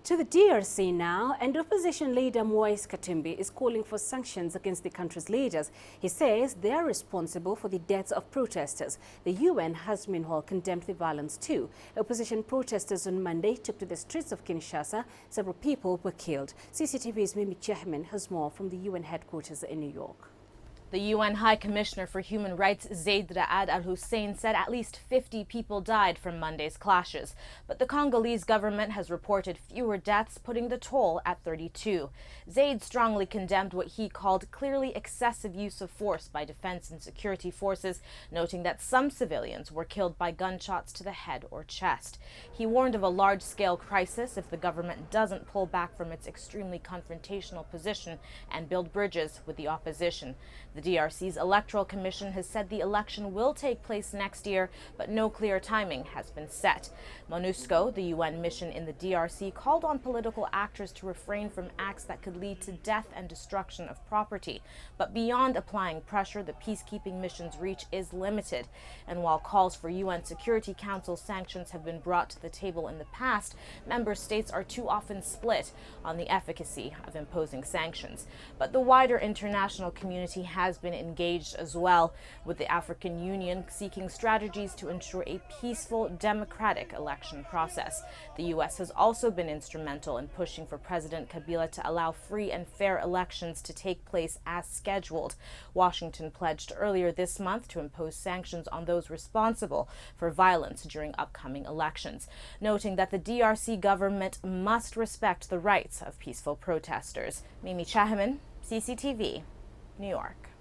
To the DRC now, and opposition leader Moise Katumbi is calling for sanctions against the country's leaders. He says they are responsible for the deaths of protesters. The UN has meanwhile condemned the violence too. Opposition protesters on Monday took to the streets of Kinshasa. Several people were killed. CCTV's Chiahemen has more from the UN headquarters in New York. The UN High Commissioner for Human Rights, Zeid Ra'ad al-Hussein, said at least 50 people died from Monday's clashes. But the Congolese government has reported fewer deaths, putting the toll at 32. Zeid strongly condemned what he called clearly excessive use of force by defense and security forces, noting that some civilians were killed by gunshots to the head or chest. He warned of a large-scale crisis if the government doesn't pull back from its extremely confrontational position and build bridges with the opposition. The DRC's Electoral Commission has said the election will take place next year, but no clear timing has been set. MONUSCO, the UN mission in the DRC, called on political actors to refrain from acts that could lead to death and destruction of property. But beyond applying pressure, the peacekeeping mission's reach is limited. And while calls for UN Security Council sanctions have been brought to the table in the past, member states are too often split on the efficacy of imposing sanctions. But the wider international community has been engaged as well, with the African Union seeking strategies to ensure a peaceful, democratic election process. The U.S. has also been instrumental in pushing for President Kabila to allow free and fair elections to take place as scheduled. Washington pledged earlier this month to impose sanctions on those responsible for violence during upcoming elections, noting that the DRC government must respect the rights of peaceful protesters. Chiahemen, CCTV, New York.